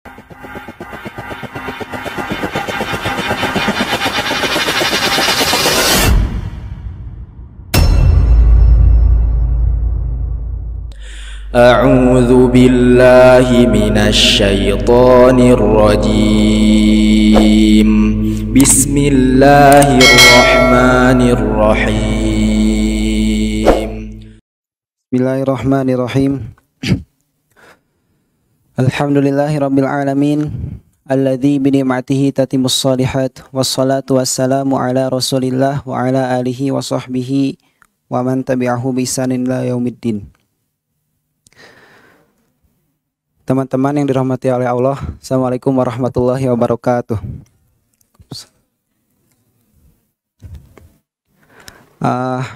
A'udzu billahi minasyaitonir rajim. Bismillahirrahmanirrahim. Bismillahirrahmanirrahim. Alhamdulillahirabbil alamin alladzi bi ni'matihi tatimmus shalihat wassalatu wassalamu ala Rasulillah wa ala alihi wa sahbihi wa man tabi'ahu bi ihsanin ila yaumiddin. Teman-teman yang dirahmati oleh Allah, Assalamualaikum warahmatullahi wabarakatuh.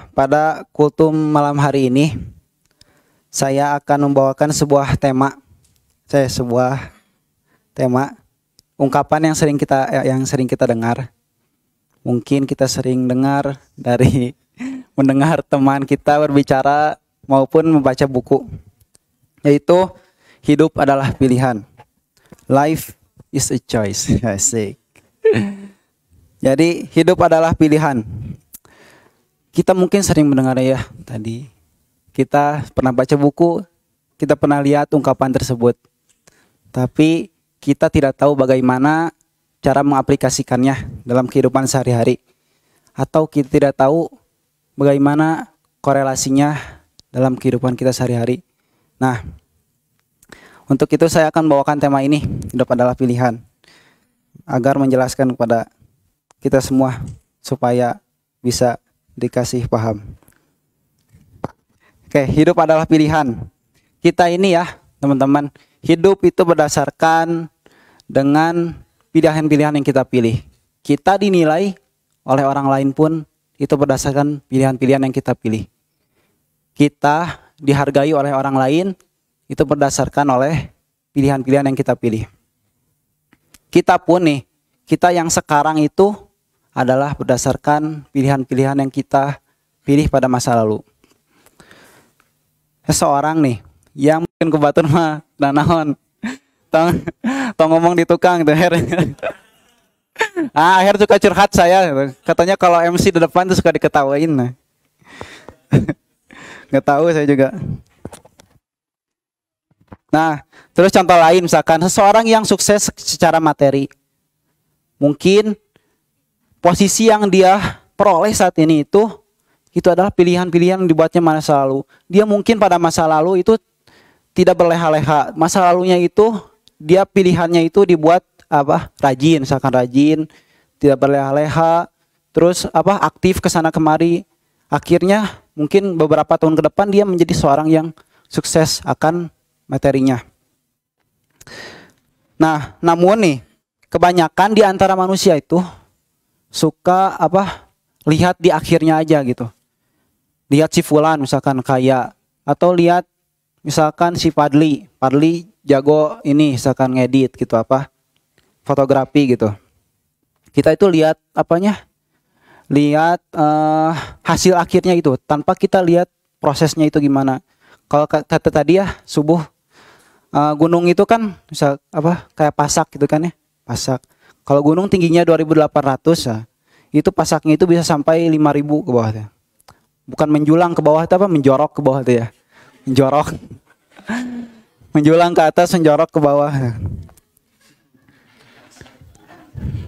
Pada kultum malam hari ini, saya akan membawakan sebuah tema, ungkapan yang sering kita dengar. Mungkin kita sering dengar dari mendengar teman kita berbicara maupun membaca buku, yaitu hidup adalah pilihan. Life is a choice. Asik. Jadi hidup adalah pilihan. Kita mungkin sering mendengar ya tadi. Kita pernah baca buku, kita pernah lihat ungkapan tersebut. Tapi kita tidak tahu bagaimana cara mengaplikasikannya dalam kehidupan sehari-hari. Atau kita tidak tahu bagaimana korelasinya dalam kehidupan kita sehari-hari. Nah, untuk itu saya akan bawakan tema ini, hidup adalah pilihan, agar menjelaskan kepada kita semua supaya bisa dikasih paham. Oke, hidup adalah pilihan. Kita ini ya, teman-teman, hidup itu berdasarkan dengan pilihan-pilihan yang kita pilih. Kita dinilai oleh orang lain pun itu berdasarkan pilihan-pilihan yang kita pilih. Kita dihargai oleh orang lain itu berdasarkan oleh pilihan-pilihan yang kita pilih. Kita pun nih, kita yang sekarang itu adalah berdasarkan pilihan-pilihan yang kita pilih pada masa lalu. Seseorang nih, yang mungkin kebatun mah nanaon, tong ngomong di tukang tuh Her. Her suka curhat saya, katanya kalau MC di depan tuh suka diketawain. Nggak tahu saya juga. Nah, terus contoh lain misalkan seseorang yang sukses secara materi. Mungkin posisi yang dia peroleh saat ini itu adalah pilihan-pilihan yang dibuatnya masa lalu. Dia mungkin pada masa lalu itu tidak berleha-leha. Masa lalunya itu dia pilihannya itu dibuat rajin, misalkan rajin, tidak berleha-leha, terus aktif ke sana kemari. Akhirnya mungkin beberapa tahun ke depan dia menjadi seorang yang sukses akan materinya. Nah, namun nih, kebanyakan di antara manusia itu suka lihat di akhirnya aja gitu. Lihat si fulan misalkan kaya, atau lihat misalkan si Padli jago ini misalkan ngedit gitu fotografi gitu. Kita itu lihat lihat hasil akhirnya itu tanpa kita lihat prosesnya itu gimana. Kalau kata tadi ya subuh, gunung itu kan misal kayak pasak gitu kan ya, pasak. Kalau gunung tingginya 2.800 ya, itu pasaknya itu bisa sampai 5.000 ke bawah ya. Bukan menjulang ke bawah, menjorok ke bawah tuh ya. Menjorok. Menjulang ke atas, menjorok ke bawah.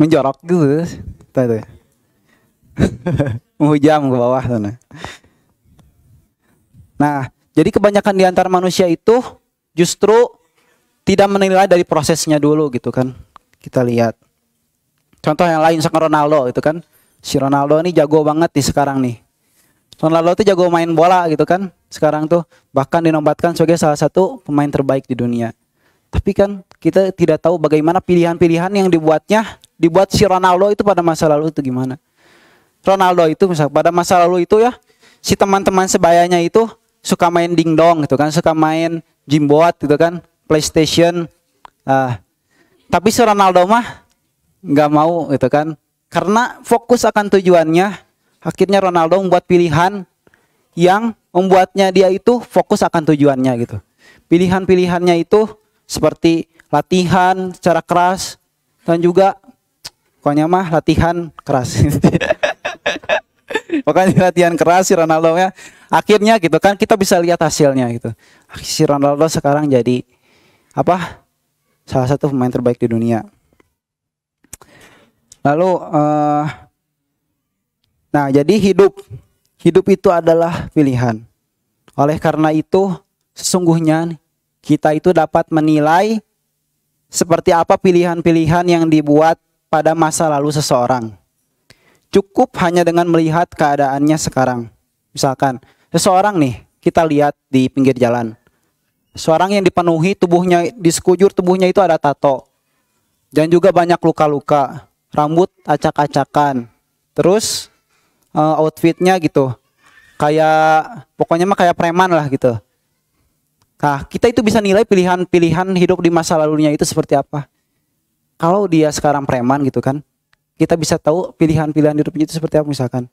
Menjorok gitu. Tuh. Menghujam ke bawah tuh. Nah, jadi kebanyakan di antara manusia itu justru tidak menilai dari prosesnya dulu gitu kan. Kita lihat. Contoh yang lain sekarang Ronaldo itu kan. Si Ronaldo ini jago banget di sekarang nih. Ronaldo tuh jago main bola gitu kan. Sekarang tuh bahkan dinobatkan sebagai salah satu pemain terbaik di dunia. Tapi kan kita tidak tahu bagaimana pilihan-pilihan yang dibuat si Ronaldo itu pada masa lalu itu gimana. Ronaldo itu misal pada masa lalu itu ya, si teman-teman sebayanya itu suka main dingdong gitu kan, suka main Gymboard gitu kan, PlayStation. Tapi si Ronaldo mah nggak mau gitu kan, karena fokus akan tujuannya. Akhirnya Ronaldo membuat pilihan yang membuatnya dia itu fokus akan tujuannya gitu. Pilihan-pilihannya itu seperti latihan secara keras dan juga pokoknya mah latihan keras. Pokoknya latihan keras si Ronaldo ya. Akhirnya gitu kan kita bisa lihat hasilnya gitu. Si Ronaldo sekarang jadi apa? Salah satu pemain terbaik di dunia. Lalu nah jadi hidup itu adalah pilihan. Oleh karena itu sesungguhnya kita itu dapat menilai seperti apa pilihan-pilihan yang dibuat pada masa lalu seseorang. Cukup hanya dengan melihat keadaannya sekarang. Misalkan seseorang nih kita lihat di pinggir jalan. Seorang yang dipenuhi tubuhnya, di sekujur tubuhnya itu ada tato. Dan juga banyak luka-luka. Rambut acak-acakan. Terus outfitnya gitu. Kayak pokoknya mah kayak preman lah gitu. Nah, kita itu bisa nilai pilihan-pilihan hidup di masa lalunya itu seperti apa. Kalau dia sekarang preman gitu kan, kita bisa tahu pilihan-pilihan hidupnya itu seperti apa. Misalkan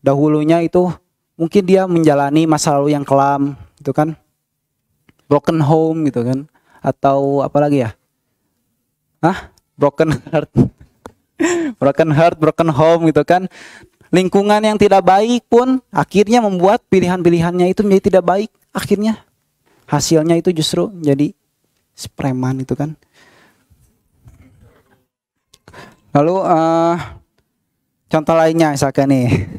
dahulunya itu mungkin dia menjalani masa lalu yang kelam gitu kan, broken home gitu kan, atau apa lagi ya, broken heart. Broken heart, broken home gitu kan. Lingkungan yang tidak baik pun akhirnya membuat pilihan-pilihannya itu menjadi tidak baik. Akhirnya hasilnya itu justru jadi preman itu kan. Lalu contoh lainnya misalkan nih.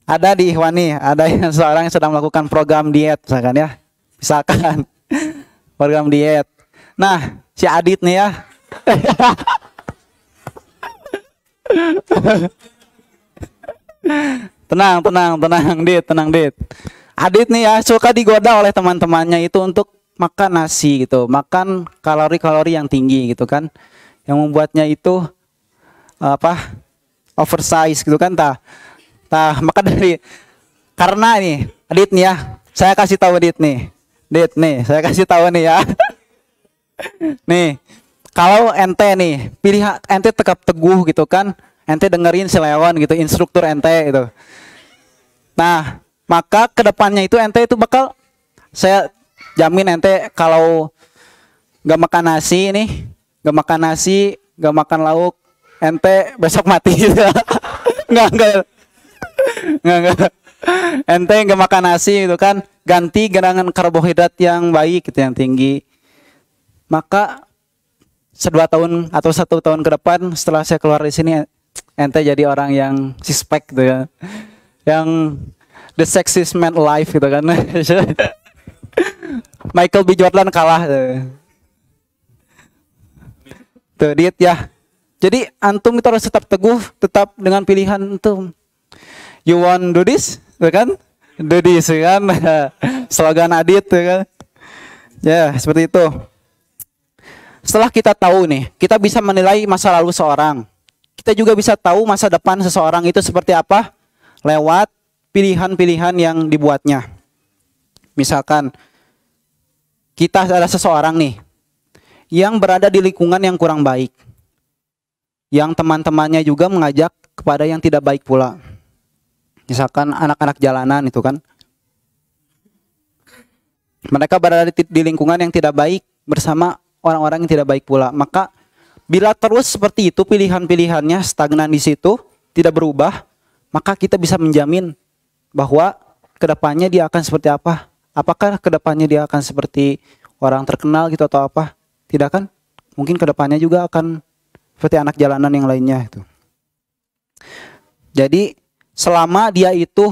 Ada di Ikhwan nih, ada yang seorang yang sedang melakukan program diet misalkan ya. Misalkan program diet. Nah, si Adit nih ya. Tenang, Dit. Adit nih ya suka digoda oleh teman-temannya itu untuk makan nasi gitu, makan kalori-kalori yang tinggi gitu kan, yang membuatnya itu oversize gitu kan, maka karena nih Adit nih ya, saya kasih tahu Dit nih, saya kasih tahu nih ya, nih kalau ente nih pilih ente tetap teguh gitu kan. Ente dengerin si Leon gitu, instruktur ente itu. Nah, maka kedepannya itu ente itu bakal, saya jamin ente kalau gak makan nasi nih, gak makan lauk, ente besok mati gitu. Enggak. Ente gak makan nasi gitu kan, ganti dengan karbohidrat yang baik gitu, yang tinggi. Maka 2 tahun atau 1 tahun ke depan setelah saya keluar di sini, ente jadi orang yang suspek gitu ya, yang the sexiest man alive gitu kan. Michael B. Jordan kalah tuh Dit ya. Jadi antum itu harus tetap teguh, tetap dengan pilihan antum. You want do this, kan? Do this, kan? Slogan Adit, kan? Ya seperti itu. Setelah kita tahu nih, kita bisa menilai masa lalu seorang. Kita juga bisa tahu masa depan seseorang itu seperti apa lewat pilihan-pilihan yang dibuatnya. Misalkan kita ada seseorang nih yang berada di lingkungan yang kurang baik, yang teman-temannya juga mengajak kepada yang tidak baik pula. Misalkan anak-anak jalanan itu kan, mereka berada di lingkungan yang tidak baik bersama orang-orang yang tidak baik pula. Maka bila terus seperti itu pilihan-pilihannya stagnan di situ, tidak berubah, maka kita bisa menjamin bahwa kedepannya dia akan seperti apa. Apakah kedepannya dia akan seperti orang terkenal gitu atau apa? Tidak kan? Mungkin kedepannya juga akan seperti anak jalanan yang lainnya itu. Jadi selama dia itu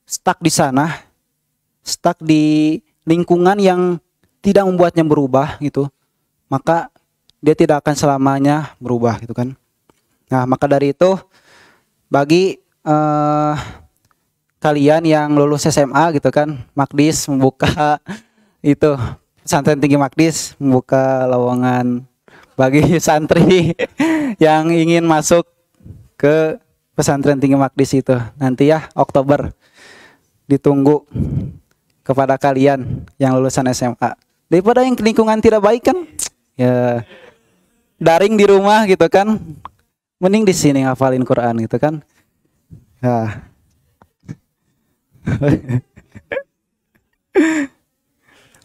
stuck di sana, stuck di lingkungan yang tidak membuatnya berubah gitu, maka dia tidak akan selamanya berubah gitu kan. Nah, maka dari itu bagi kalian yang lulus SMA gitu kan, Magdis membuka itu, pesantren tinggi Magdis membuka lowongan bagi santri yang ingin masuk ke pesantren tinggi Magdis itu. Nanti ya Oktober, ditunggu kepada kalian yang lulusan SMA. Daripada yang lingkungan tidak baik kan, ya daring di rumah gitu kan, mending di sini ngafalin Quran gitu kan. Ya.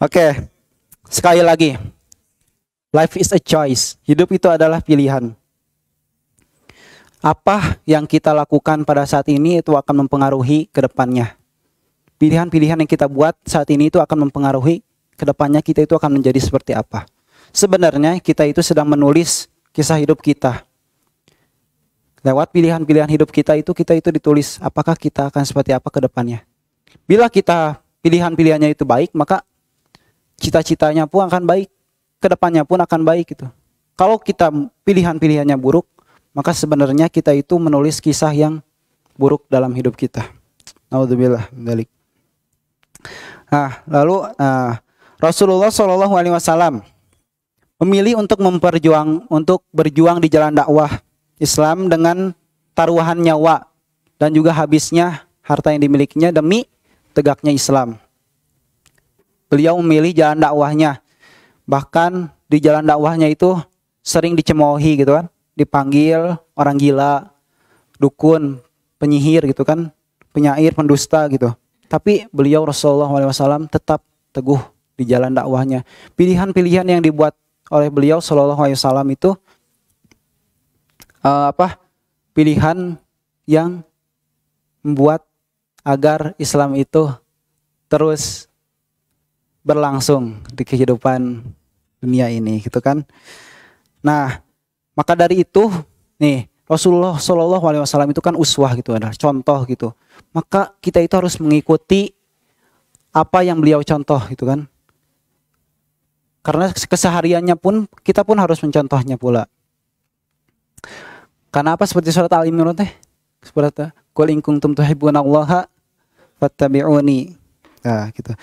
Oke, sekali lagi Life is a choice. Hidup itu adalah pilihan. Apa yang kita lakukan pada saat ini itu akan mempengaruhi ke depannya. Pilihan-pilihan yang kita buat saat ini itu akan mempengaruhi ke depannya kita itu akan menjadi seperti apa. Sebenarnya kita itu sedang menulis kisah hidup kita. Lewat pilihan-pilihan hidup kita itu ditulis apakah kita akan seperti apa ke depannya. Bila kita pilihan-pilihannya itu baik, maka cita-citanya pun akan baik, ke depannya pun akan baik gitu. Kalau kita pilihan-pilihannya buruk, maka sebenarnya kita itu menulis kisah yang buruk dalam hidup kita. Naudzubillah min dzalik. Lalu Rasulullah SAW memilih untuk berjuang di jalan dakwah Islam dengan taruhan nyawa dan juga habisnya harta yang dimilikinya demi tegaknya Islam. Beliau memilih jalan dakwahnya. Bahkan di jalan dakwahnya itu sering dicemoohi gitu kan. Dipanggil orang gila, dukun, penyihir gitu kan. Penyair, pendusta gitu. Tapi beliau Rasulullah SAW tetap teguh di jalan dakwahnya. Pilihan-pilihan yang dibuat oleh beliau SAW itu pilihan yang membuat agar Islam itu terus berlangsung di kehidupan dunia ini gitu kan. Nah, maka dari itu nih Rasulullah SAW itu kan uswah gitu, adalah contoh gitu. Maka kita itu harus mengikuti apa yang beliau contoh gitu kan. Karena kesehariannya pun kita pun harus mencontohnya pula. Karena apa, seperti surat Al-Imran teh, surat qul in kuntum tuhibbunallaha fattabi'uni. Nah, gitu.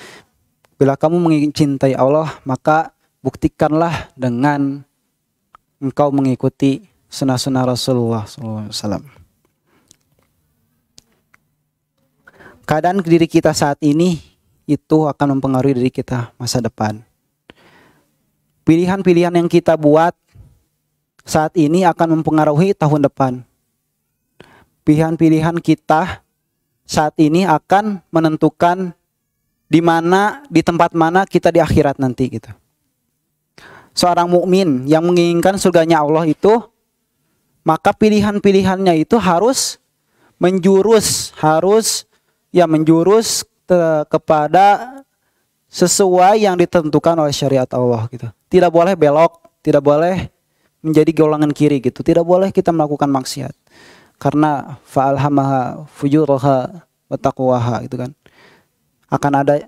Bila kamu mencintai Allah, maka buktikanlah dengan engkau mengikuti sunnah-sunnah Rasulullah SAW. Keadaan diri kita saat ini itu akan mempengaruhi diri kita masa depan. Pilihan-pilihan yang kita buat saat ini akan mempengaruhi tahun depan. Pilihan-pilihan kita saat ini akan menentukan di tempat mana kita di akhirat nanti gitu. Seorang mukmin yang menginginkan surganya Allah itu, maka pilihan-pilihannya itu harus menjurus kepada sesuai yang ditentukan oleh syariat Allah gitu. Tidak boleh belok, tidak boleh menjadi golongan kiri gitu. Tidak boleh kita melakukan maksiat. Karena fa'alhamaha fujuraha wa taqwaha gitu kan. Akan ada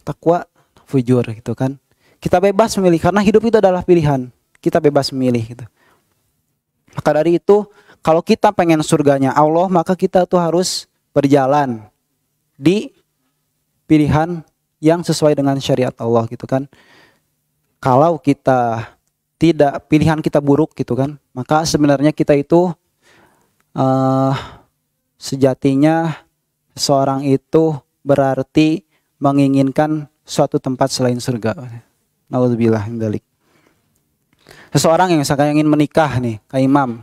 takwa, fujur gitu kan. Kita bebas memilih karena hidup itu adalah pilihan. Kita bebas memilih gitu. Maka dari itu, kalau kita pengen surganya Allah, maka kita tuh harus berjalan di pilihan yang sesuai dengan syariat Allah gitu kan. Kalau kita tidak, pilihan kita buruk gitu kan, maka sebenarnya kita itu sejatinya seorang itu berarti menginginkan suatu tempat selain surga. Naudzubillah min dzalik. Seseorang yang misalkan ingin menikah nih, Kak Imam,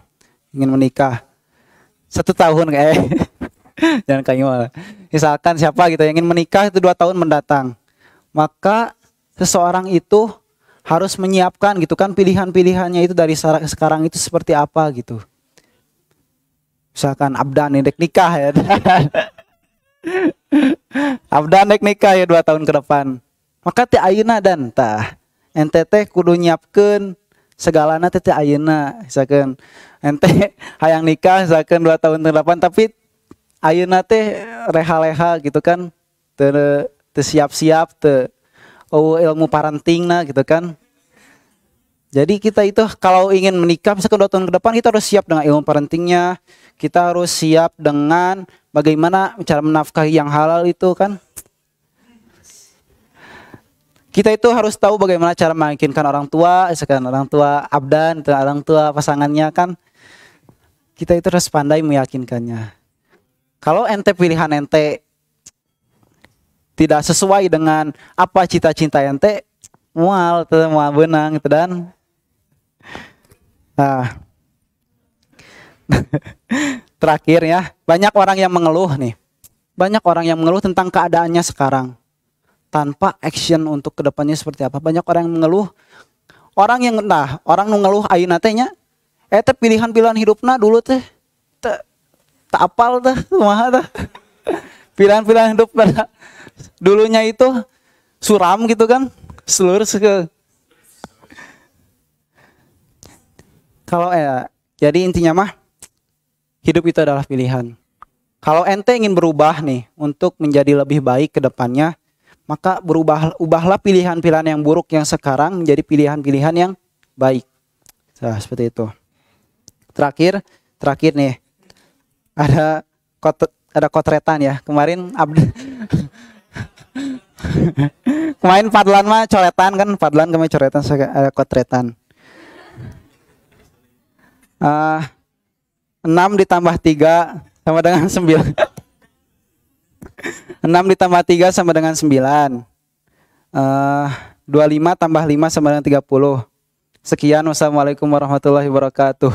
ingin menikah 1 tahun jangan Kak Imam. Misalkan siapa gitu yang ingin menikah itu 2 tahun mendatang, maka seseorang itu harus menyiapkan gitu kan pilihan-pilihannya itu dari sekarang itu seperti apa gitu. Misalkan Abdan nek nikah ya. Abdan nek nikah ya 2 tahun ke depan. Maka teh ayeuna dan tah ente teh kudu nyiapkeun segalana teh ayeuna. Misalkan ente hayang nikah misalkan 2 tahun ke depan tapi ayeuna teh reha-leha gitu kan. Teu siap-siap teu ilmu parentingna gitu kan. Jadi kita itu kalau ingin menikah misalkan 2 tahun ke depan, kita harus siap dengan ilmu parentingnya. Kita harus siap dengan bagaimana cara menafkahi yang halal itu kan. Kita itu harus tahu bagaimana cara meyakinkan orang tua, misalkan orang tua abdan, orang tua pasangannya kan. Kita itu harus pandai meyakinkannya. Kalau ente pilihan ente tidak sesuai dengan apa cita-cita ente, mual benang gitu dan terakhir ya, banyak orang yang mengeluh nih. Banyak orang yang mengeluh tentang keadaannya sekarang tanpa action untuk kedepannya seperti apa. Banyak orang yang mengeluh, orang yang orang nu ngeluh ayeuna teh nya eta pilihan-pilihan hidupna dulu teh tak apal teh kumaha teh. Pilihan-pilihan hidup pada dulunya itu suram gitu kan, seluruh kalau jadi intinya mah hidup itu adalah pilihan. Kalau ente ingin berubah nih untuk menjadi lebih baik ke depannya, maka ubahlah pilihan-pilihan yang buruk yang sekarang menjadi pilihan-pilihan yang baik. Nah, seperti itu. Terakhir nih. Ada kotretan ya. Kemarin kemarin Fadlan mah coretan kan, Fadlan kemarin coretan, ada kotretan. 6 ditambah 3 sama dengan 9. 6 ditambah 3 sama dengan 9. 25 tambah 5 sama dengan 30. Sekian, wassalamualaikum warahmatullahi wabarakatuh.